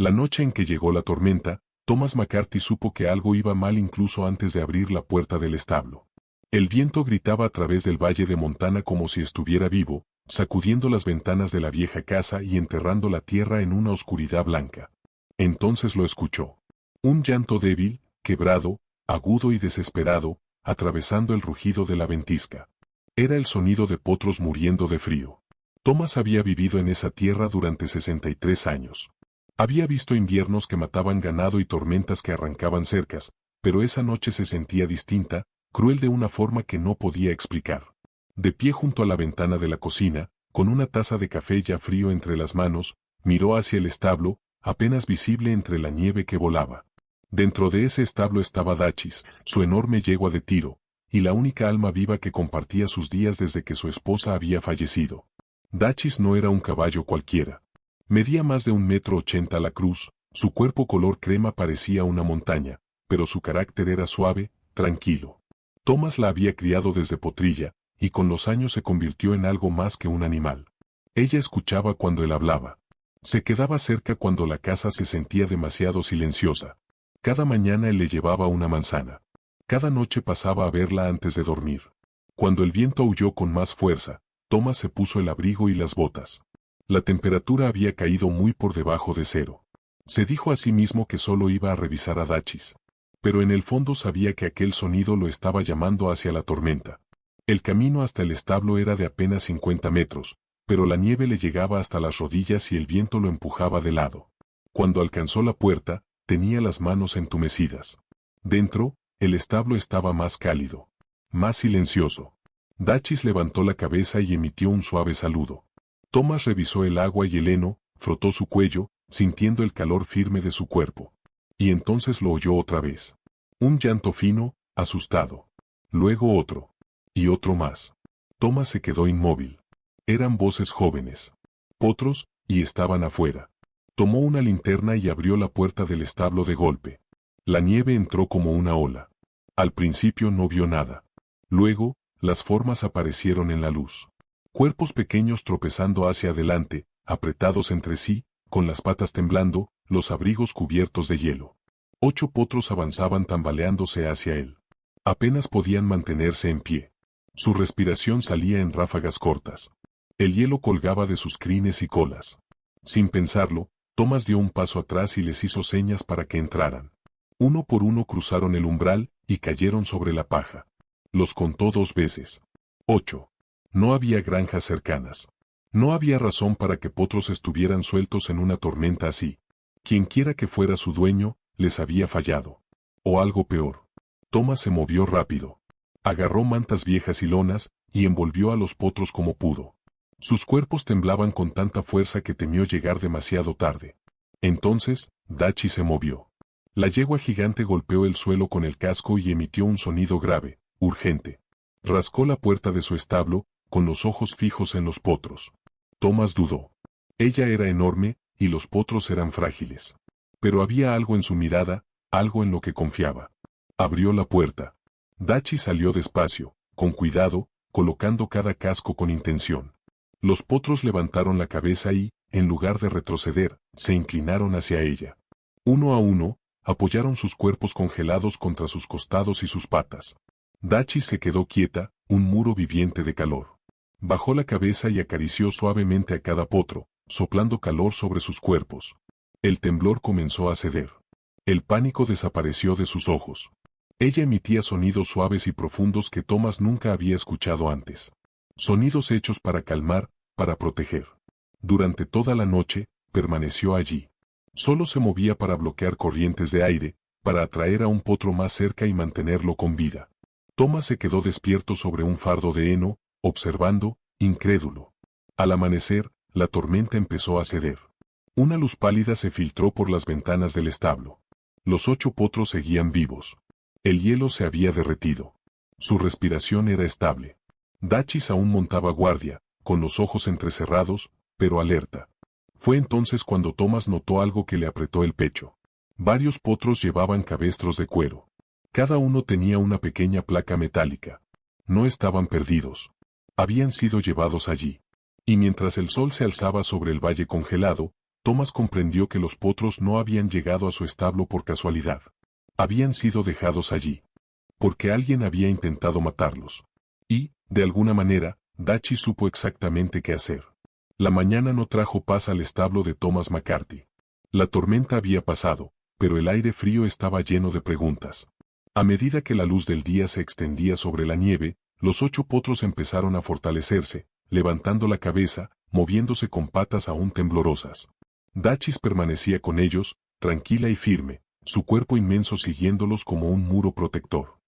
La noche en que llegó la tormenta, Thomas McCarthy supo que algo iba mal incluso antes de abrir la puerta del establo. El viento gritaba a través del valle de Montana como si estuviera vivo, sacudiendo las ventanas de la vieja casa y enterrando la tierra en una oscuridad blanca. Entonces lo escuchó. Un llanto débil, quebrado, agudo y desesperado, atravesando el rugido de la ventisca. Era el sonido de potros muriendo de frío. Thomas había vivido en esa tierra durante 63 años. Había visto inviernos que mataban ganado y tormentas que arrancaban cercas, pero esa noche se sentía distinta, cruel de una forma que no podía explicar. De pie junto a la ventana de la cocina, con una taza de café ya frío entre las manos, miró hacia el establo, apenas visible entre la nieve que volaba. Dentro de ese establo estaba Dachis, su enorme yegua de tiro, y la única alma viva que compartía sus días desde que su esposa había fallecido. Dachis no era un caballo cualquiera. Medía más de 1,80 m a la cruz, su cuerpo color crema parecía una montaña, pero su carácter era suave, tranquilo. Thomas la había criado desde potrilla, y con los años se convirtió en algo más que un animal. Ella escuchaba cuando él hablaba. Se quedaba cerca cuando la casa se sentía demasiado silenciosa. Cada mañana él le llevaba una manzana. Cada noche pasaba a verla antes de dormir. Cuando el viento aulló con más fuerza, Thomas se puso el abrigo y las botas. La temperatura había caído muy por debajo de cero. Se dijo a sí mismo que solo iba a revisar a Dachis. Pero en el fondo sabía que aquel sonido lo estaba llamando hacia la tormenta. El camino hasta el establo era de apenas 50 metros, pero la nieve le llegaba hasta las rodillas y el viento lo empujaba de lado. Cuando alcanzó la puerta, tenía las manos entumecidas. Dentro, el establo estaba más cálido, más silencioso. Dachis levantó la cabeza y emitió un suave saludo. Thomas revisó el agua y el heno, frotó su cuello, sintiendo el calor firme de su cuerpo. Y entonces lo oyó otra vez. Un llanto fino, asustado. Luego otro. Y otro más. Thomas se quedó inmóvil. Eran voces jóvenes. Potros, y estaban afuera. Tomó una linterna y abrió la puerta del establo de golpe. La nieve entró como una ola. Al principio no vio nada. Luego, las formas aparecieron en la luz. Cuerpos pequeños tropezando hacia adelante, apretados entre sí, con las patas temblando, los abrigos cubiertos de hielo. 8 potros avanzaban tambaleándose hacia él. Apenas podían mantenerse en pie. Su respiración salía en ráfagas cortas. El hielo colgaba de sus crines y colas. Sin pensarlo, Thomas dio un paso atrás y les hizo señas para que entraran. Uno por uno cruzaron el umbral y cayeron sobre la paja. Los contó 2 veces. 8. No había granjas cercanas. No había razón para que potros estuvieran sueltos en una tormenta así. Quienquiera que fuera su dueño, les había fallado. O algo peor. Thomas se movió rápido. Agarró mantas viejas y lonas, y envolvió a los potros como pudo. Sus cuerpos temblaban con tanta fuerza que temió llegar demasiado tarde. Entonces, Dachis se movió. La yegua gigante golpeó el suelo con el casco y emitió un sonido grave, urgente. Rascó la puerta de su establo, con los ojos fijos en los potros. Thomas dudó. Ella era enorme, y los potros eran frágiles. Pero había algo en su mirada, algo en lo que confiaba. Abrió la puerta. Dachis salió despacio, con cuidado, colocando cada casco con intención. Los potros levantaron la cabeza y, en lugar de retroceder, se inclinaron hacia ella. Uno a uno, apoyaron sus cuerpos congelados contra sus costados y sus patas. Dachis se quedó quieta, un muro viviente de calor. Bajó la cabeza y acarició suavemente a cada potro, soplando calor sobre sus cuerpos. El temblor comenzó a ceder. El pánico desapareció de sus ojos. Ella emitía sonidos suaves y profundos que Thomas nunca había escuchado antes. Sonidos hechos para calmar, para proteger. Durante toda la noche, permaneció allí. Solo se movía para bloquear corrientes de aire, para atraer a un potro más cerca y mantenerlo con vida. Thomas se quedó despierto sobre un fardo de heno, observando, incrédulo. Al amanecer, la tormenta empezó a ceder. Una luz pálida se filtró por las ventanas del establo. Los 8 potros seguían vivos. El hielo se había derretido. Su respiración era estable. Dachis aún montaba guardia, con los ojos entrecerrados, pero alerta. Fue entonces cuando Thomas notó algo que le apretó el pecho. Varios potros llevaban cabestros de cuero. Cada uno tenía una pequeña placa metálica. No estaban perdidos. Habían sido llevados allí. Y mientras el sol se alzaba sobre el valle congelado, Thomas comprendió que los potros no habían llegado a su establo por casualidad. Habían sido dejados allí porque alguien había intentado matarlos. Y, de alguna manera, Dachi supo exactamente qué hacer. La mañana no trajo paz al establo de Thomas McCarthy. La tormenta había pasado, pero el aire frío estaba lleno de preguntas. A medida que la luz del día se extendía sobre la nieve, los 8 potros empezaron a fortalecerse, levantando la cabeza, moviéndose con patas aún temblorosas. Dachis permanecía con ellos, tranquila y firme, su cuerpo inmenso siguiéndolos como un muro protector.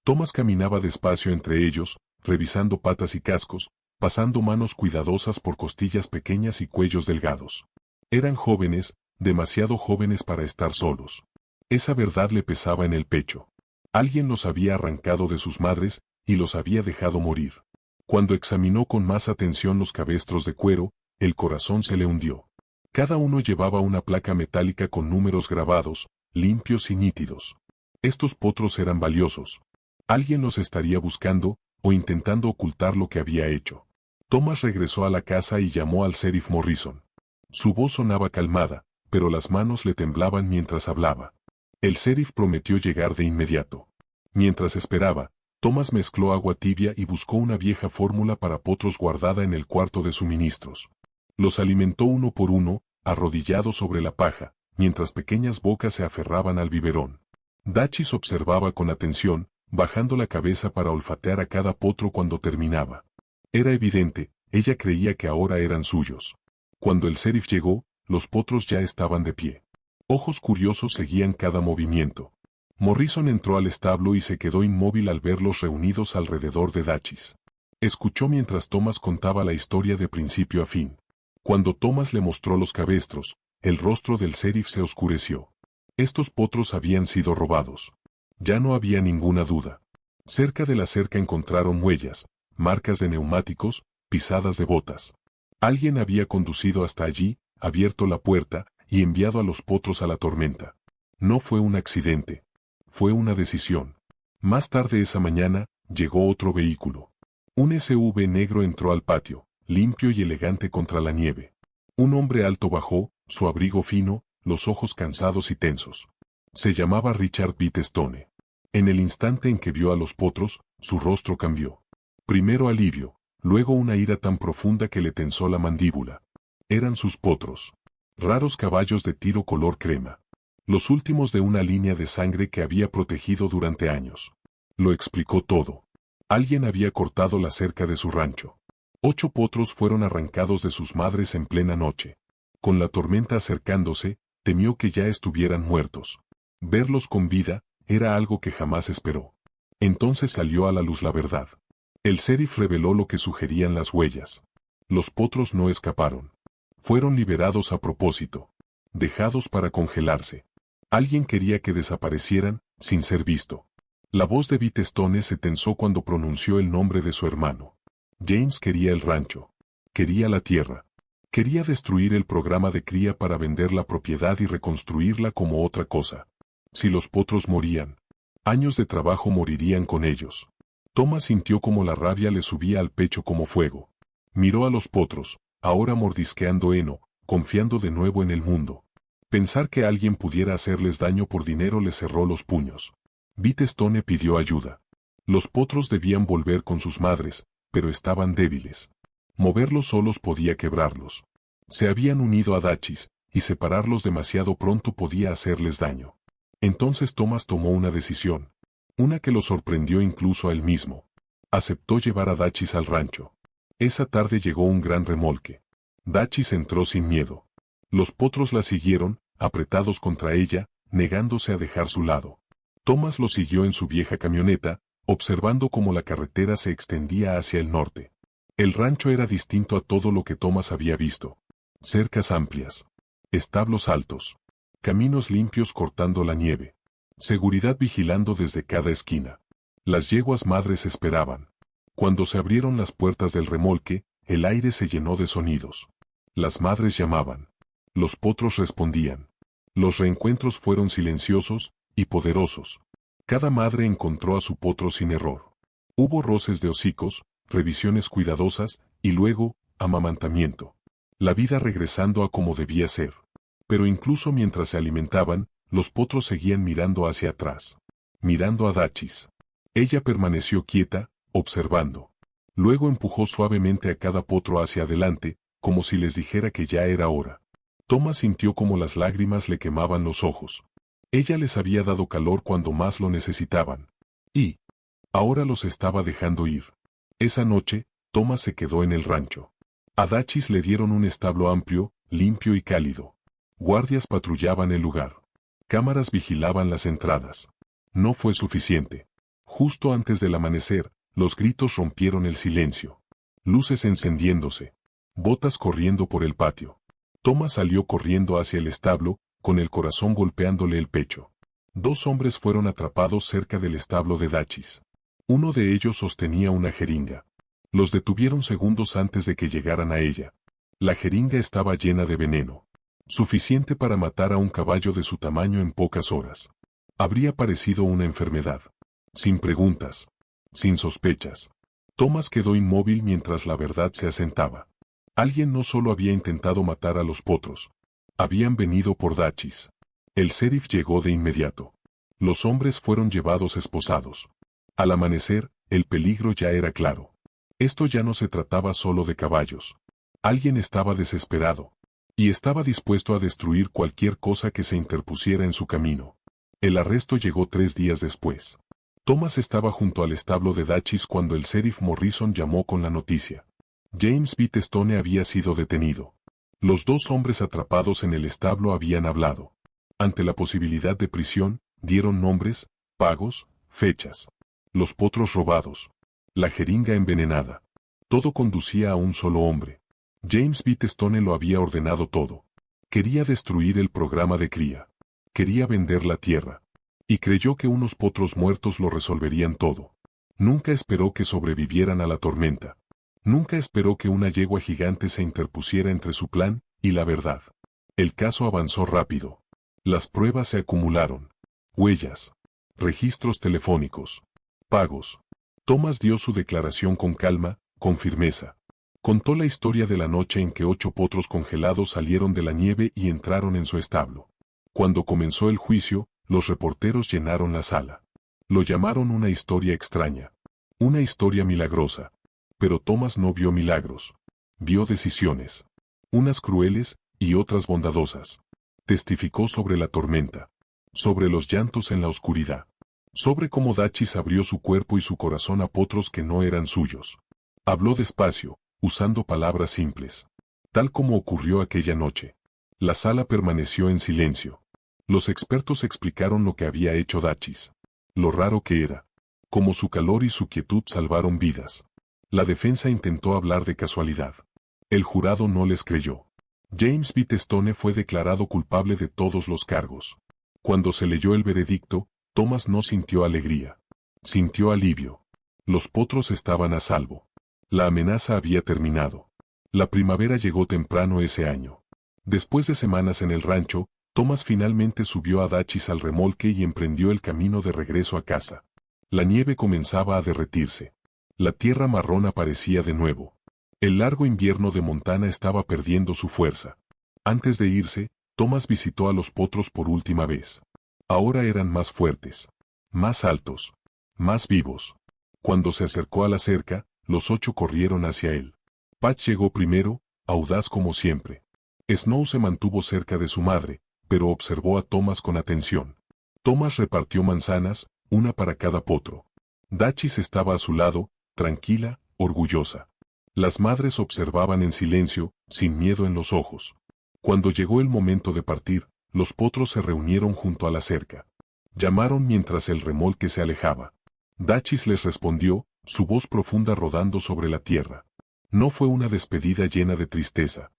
Thomas caminaba despacio entre ellos, revisando patas y cascos, pasando manos cuidadosas por costillas pequeñas y cuellos delgados. Eran jóvenes, demasiado jóvenes para estar solos. Esa verdad le pesaba en el pecho. Alguien los había arrancado de sus madres y los había dejado morir. Cuando examinó con más atención los cabestros de cuero, el corazón se le hundió. Cada uno llevaba una placa metálica con números grabados, limpios y nítidos. Estos potros eran valiosos. Alguien los estaría buscando, o intentando ocultar lo que había hecho. Thomas regresó a la casa y llamó al sheriff Morrison. Su voz sonaba calmada, pero las manos le temblaban mientras hablaba. El sheriff prometió llegar de inmediato. Mientras esperaba, Thomas mezcló agua tibia y buscó una vieja fórmula para potros guardada en el cuarto de suministros. Los alimentó uno por uno, arrodillados sobre la paja, mientras pequeñas bocas se aferraban al biberón. Dachis observaba con atención, bajando la cabeza para olfatear a cada potro cuando terminaba. Era evidente, ella creía que ahora eran suyos. Cuando el sheriff llegó, los potros ya estaban de pie. Ojos curiosos seguían cada movimiento. Morrison entró al establo y se quedó inmóvil al verlos reunidos alrededor de Dachis. Escuchó mientras Thomas contaba la historia de principio a fin. Cuando Thomas le mostró los cabestros, el rostro del sheriff se oscureció. Estos potros habían sido robados. Ya no había ninguna duda. Cerca de la cerca encontraron huellas, marcas de neumáticos, pisadas de botas. Alguien había conducido hasta allí, abierto la puerta, y enviado a los potros a la tormenta. No fue un accidente. Fue una decisión. Más tarde esa mañana, llegó otro vehículo. Un SUV negro entró al patio, limpio y elegante contra la nieve. Un hombre alto bajó, su abrigo fino, los ojos cansados y tensos. Se llamaba Richard Bitestone. En el instante en que vio a los potros, su rostro cambió. Primero alivio, luego una ira tan profunda que le tensó la mandíbula. Eran sus potros. Raros caballos de tiro color crema. Los últimos de una línea de sangre que había protegido durante años. Lo explicó todo. Alguien había cortado la cerca de su rancho. 8 potros fueron arrancados de sus madres en plena noche. Con la tormenta acercándose, temió que ya estuvieran muertos. Verlos con vida era algo que jamás esperó. Entonces salió a la luz la verdad. El sheriff reveló lo que sugerían las huellas. Los potros no escaparon. Fueron liberados a propósito. Dejados para congelarse. Alguien quería que desaparecieran, sin ser visto. La voz de Bitestone se tensó cuando pronunció el nombre de su hermano. James quería el rancho. Quería la tierra. Quería destruir el programa de cría para vender la propiedad y reconstruirla como otra cosa. Si los potros morían, años de trabajo morirían con ellos. Thomas sintió como la rabia le subía al pecho como fuego. Miró a los potros, ahora mordisqueando heno, confiando de nuevo en el mundo. Pensar que alguien pudiera hacerles daño por dinero le cerró los puños. Bitestone pidió ayuda. Los potros debían volver con sus madres, pero estaban débiles. Moverlos solos podía quebrarlos. Se habían unido a Dachis, y separarlos demasiado pronto podía hacerles daño. Entonces Thomas tomó una decisión. Una que lo sorprendió incluso a él mismo. Aceptó llevar a Dachis al rancho. Esa tarde llegó un gran remolque. Dachis entró sin miedo. Los potros la siguieron, apretados contra ella, negándose a dejar su lado. Thomas lo siguió en su vieja camioneta, observando cómo la carretera se extendía hacia el norte. El rancho era distinto a todo lo que Thomas había visto. Cercas amplias. Establos altos. Caminos limpios cortando la nieve. Seguridad vigilando desde cada esquina. Las yeguas madres esperaban. Cuando se abrieron las puertas del remolque, el aire se llenó de sonidos. Las madres llamaban. Los potros respondían. Los reencuentros fueron silenciosos y poderosos. Cada madre encontró a su potro sin error. Hubo roces de hocicos, revisiones cuidadosas, y luego, amamantamiento. La vida regresando a como debía ser. Pero incluso mientras se alimentaban, los potros seguían mirando hacia atrás. Mirando a Dachis. Ella permaneció quieta, observando. Luego empujó suavemente a cada potro hacia adelante, como si les dijera que ya era hora. Thomas sintió como las lágrimas le quemaban los ojos. Ella les había dado calor cuando más lo necesitaban. Y ahora los estaba dejando ir. Esa noche, Thomas se quedó en el rancho. A Dachis le dieron un establo amplio, limpio y cálido. Guardias patrullaban el lugar. Cámaras vigilaban las entradas. No fue suficiente. Justo antes del amanecer, los gritos rompieron el silencio. Luces encendiéndose. Botas corriendo por el patio. Thomas salió corriendo hacia el establo, con el corazón golpeándole el pecho. 2 hombres fueron atrapados cerca del establo de Dachis. Uno de ellos sostenía una jeringa. Los detuvieron segundos antes de que llegaran a ella. La jeringa estaba llena de veneno. Suficiente para matar a un caballo de su tamaño en pocas horas. Habría parecido una enfermedad. Sin preguntas. Sin sospechas. Thomas quedó inmóvil mientras la verdad se asentaba. Alguien no solo había intentado matar a los potros. Habían venido por Dachis. El sheriff llegó de inmediato. Los hombres fueron llevados esposados. Al amanecer, el peligro ya era claro. Esto ya no se trataba solo de caballos. Alguien estaba desesperado. Y estaba dispuesto a destruir cualquier cosa que se interpusiera en su camino. El arresto llegó 3 días después. Thomas estaba junto al establo de Dachis cuando el sheriff Morrison llamó con la noticia. James Stone había sido detenido. Los 2 hombres atrapados en el establo habían hablado. Ante la posibilidad de prisión, dieron nombres, pagos, fechas. Los potros robados. La jeringa envenenada. Todo conducía a un solo hombre. James Stone lo había ordenado todo. Quería destruir el programa de cría. Quería vender la tierra. Y creyó que unos potros muertos lo resolverían todo. Nunca esperó que sobrevivieran a la tormenta. Nunca esperó que una yegua gigante se interpusiera entre su plan y la verdad. El caso avanzó rápido. Las pruebas se acumularon. Huellas. Registros telefónicos. Pagos. Thomas dio su declaración con calma, con firmeza. Contó la historia de la noche en que 8 potros congelados salieron de la nieve y entraron en su establo. Cuando comenzó el juicio, los reporteros llenaron la sala. Lo llamaron una historia extraña. Una historia milagrosa. Pero Thomas no vio milagros. Vio decisiones. Unas crueles y otras bondadosas. Testificó sobre la tormenta. Sobre los llantos en la oscuridad. Sobre cómo Dachis abrió su cuerpo y su corazón a potros que no eran suyos. Habló despacio, usando palabras simples. Tal como ocurrió aquella noche. La sala permaneció en silencio. Los expertos explicaron lo que había hecho Dachis. Lo raro que era. Cómo su calor y su quietud salvaron vidas. La defensa intentó hablar de casualidad. El jurado no les creyó. James Stone fue declarado culpable de todos los cargos. Cuando se leyó el veredicto, Thomas no sintió alegría. Sintió alivio. Los potros estaban a salvo. La amenaza había terminado. La primavera llegó temprano ese año. Después de semanas en el rancho, Thomas finalmente subió a Dachis al remolque y emprendió el camino de regreso a casa. La nieve comenzaba a derretirse. La tierra marrón aparecía de nuevo. El largo invierno de Montana estaba perdiendo su fuerza. Antes de irse, Thomas visitó a los potros por última vez. Ahora eran más fuertes, más altos, más vivos. Cuando se acercó a la cerca, los 8 corrieron hacia él. Patch llegó primero, audaz como siempre. Snow se mantuvo cerca de su madre, pero observó a Thomas con atención. Thomas repartió manzanas, una para cada potro. Dachis estaba a su lado, tranquila, orgullosa. Las madres observaban en silencio, sin miedo en los ojos. Cuando llegó el momento de partir, los potros se reunieron junto a la cerca. Llamaron mientras el remolque se alejaba. Dachis les respondió, su voz profunda rodando sobre la tierra. No fue una despedida llena de tristeza.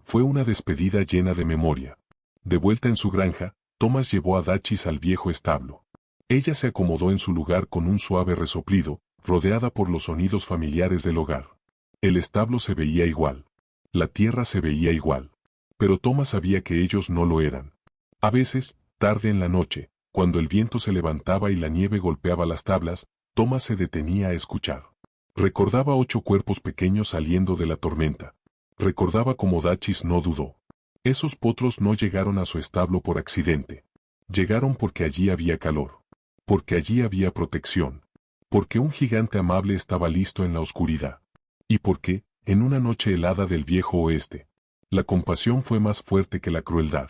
Fue una despedida llena de memoria. De vuelta en su granja, Thomas llevó a Dachis al viejo establo. Ella se acomodó en su lugar con un suave resoplido, rodeada por los sonidos familiares del hogar. El establo se veía igual. La tierra se veía igual. Pero Thomas sabía que ellos no lo eran. A veces, tarde en la noche, cuando el viento se levantaba y la nieve golpeaba las tablas, Thomas se detenía a escuchar. Recordaba 8 cuerpos pequeños saliendo de la tormenta. Recordaba cómo Dachis no dudó. Esos potros no llegaron a su establo por accidente. Llegaron porque allí había calor. Porque allí había protección. Porque un gigante amable estaba listo en la oscuridad. Y porque, en una noche helada del viejo oeste, la compasión fue más fuerte que la crueldad.